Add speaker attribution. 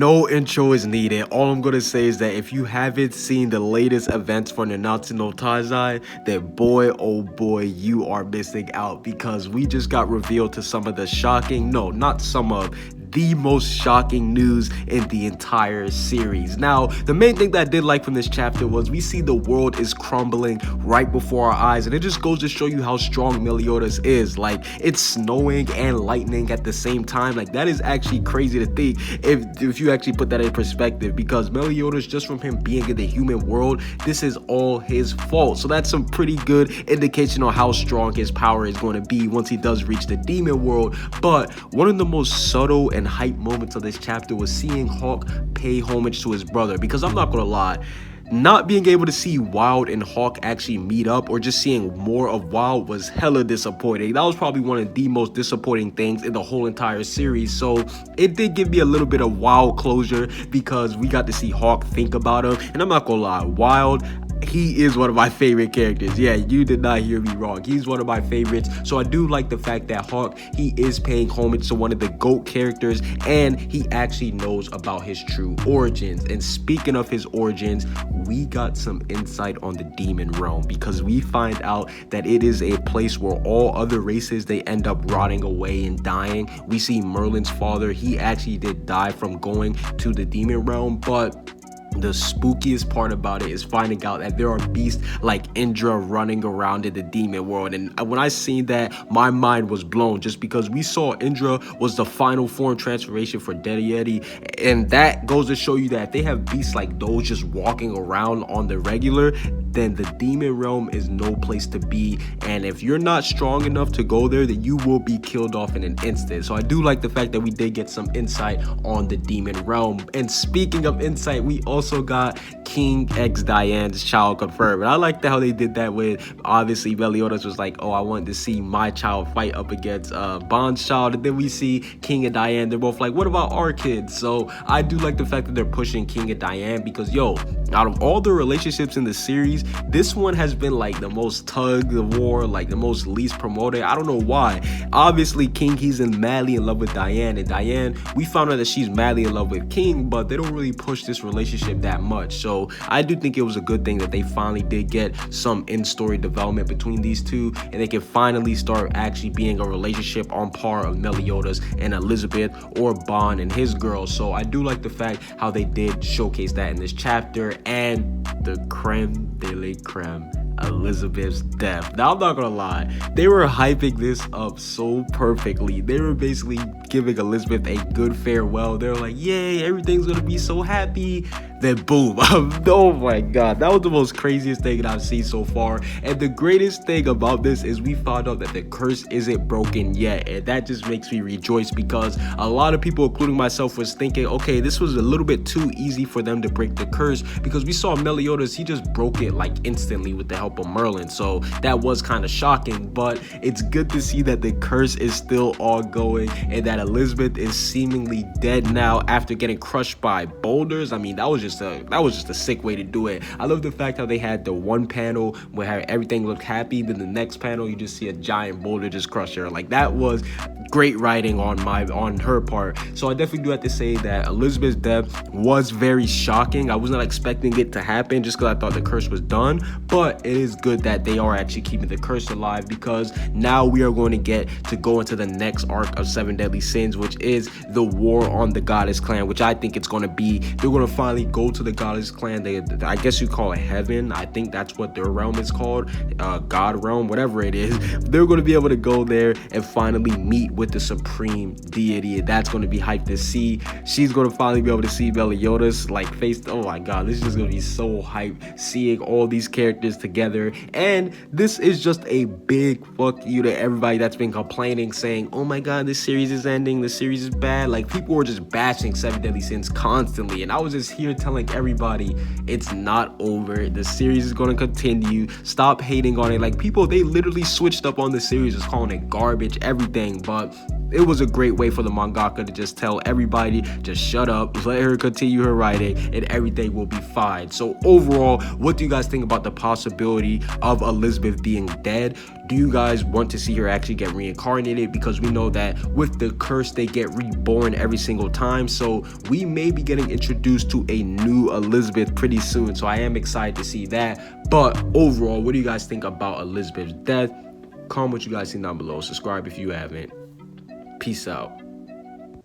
Speaker 1: No intro is needed. All I'm gonna say is that if you haven't seen the latest events for Nanatsu no Taizai, then boy, oh boy, you are missing out, because we just got revealed to some of the shocking, no, not some of, the most shocking news in the entire series. Now, the main thing that I did like from this chapter was we see the world is crumbling right before our eyes, and it just goes to show you how strong Meliodas is. Like, it's snowing and lightning at the same time. Like, that is actually crazy to think if you actually put that in perspective, because Meliodas, just from him being in the human world, this is all his fault. So that's some pretty good indication on how strong his power is going to be once he does reach the demon world. But one of the most subtle and hype moments of this chapter was seeing Hawk pay homage to his brother, because I'm not gonna lie, not being able to see Wild and Hawk actually meet up, or just seeing more of Wild, was hella disappointing. That was probably one of the most disappointing things in the whole entire series. So it did give me a little bit of Wild closure, because we got to see Hawk think about him. And I'm not gonna lie, Wild, he is one of my favorite characters. Yeah, you did not hear me wrong. He's one of my favorites. So I do like the fact that Hawk, he is paying homage to one of the GOAT characters, and he actually knows about his true origins. And speaking of his origins, we got some insight on the demon realm, because we find out that it is a place where all other races, they end up rotting away and dying. We see Merlin's father, he actually did die from going to the demon realm, but the spookiest part about it is finding out that there are beasts like Indra running around in the demon world. And when I seen that, my mind was blown, just because we saw Indra was the final form transformation for Diane, and that goes to show you that if they have beasts like those just walking around on the regular, then the demon realm is no place to be. And if you're not strong enough to go there, then you will be killed off in an instant. So I do like the fact that we did get some insight on the demon realm. And speaking of insight, we also got King X Diane's child confirmed. And I like how they did that with, obviously, Meliodas was like, oh, I wanted to see my child fight up against Bond's child. And then we see King and Diane, they're both like, what about our kids? So I do like the fact that they're pushing King and Diane, because yo, out of all the relationships in the series, this one has been like the most tug of war, like the most least promoted. I don't know why. Obviously, King, he's madly in love with Diane, and Diane, we found out that she's madly in love with King, but they don't really push this relationship that much. So I do think it was a good thing that they finally did get some in-story development between these two, and they can finally start actually being a relationship on par of Meliodas and Elizabeth, or Bond and his girl. So I do like the fact how they did showcase that in this chapter. And the creme de la creme, Elizabeth's death. Now, I'm not gonna lie, they were hyping this up so perfectly. They were basically giving Elizabeth a good farewell. They're like, yay, everything's gonna be so happy. Then boom. Oh my god, that was the most craziest thing that I've seen so far. And the greatest thing about this is we found out that the curse isn't broken yet, and that just makes me rejoice, because a lot of people, including myself, was thinking, okay, this was a little bit too easy for them to break the curse, because we saw Meliodas, he just broke it like instantly with the help of Merlin. So that was kind of shocking, but it's good to see that the curse is still ongoing, and that Elizabeth is seemingly dead now after getting crushed by boulders. I mean, that was just a sick way to do it. I love the fact how they had the one panel where everything looked happy, then the next panel you just see a giant boulder just crush her. Like, that was great writing on her part. So I definitely do have to say that Elizabeth's death was very shocking. I was not expecting it to happen, just because I thought the curse was done, but it is good that they are actually keeping the curse alive, because now we are going to get to go into the next arc of Seven Deadly Sins, which is the war on the Goddess Clan, which I think it's going to be. They're going to finally go to the Goddess Clan. I guess you call it heaven. I think that's what their realm is called, God realm, whatever it is. They're going to be able to go there and finally meet with the supreme deity. That's going to be hyped to see. She's going to finally be able to see Meliodas like face. Oh my god, this is just going to be so hyped, seeing all these characters together. And this is just a big fuck you to everybody that's been complaining, saying, oh my god, this series is ending, this series is bad. Like, people were just bashing Seven Deadly Sins constantly, and I was just here telling everybody it's not over. The series is going to continue. Stop hating on it. Like, people, they literally switched up on the series, just calling it garbage, everything. But it was a great way for the mangaka to just tell everybody, just shut up, let her continue her writing, and everything will be fine. So overall, what do you guys think about the possibility of Elizabeth being dead? Do you guys want to see her actually get reincarnated? Because we know that with the curse, they get reborn every single time. So we may be getting introduced to a new Elizabeth pretty soon. So I am excited to see that. But overall, what do you guys think about Elizabeth's death? Comment what you guys think down below. Subscribe if you haven't. Peace out.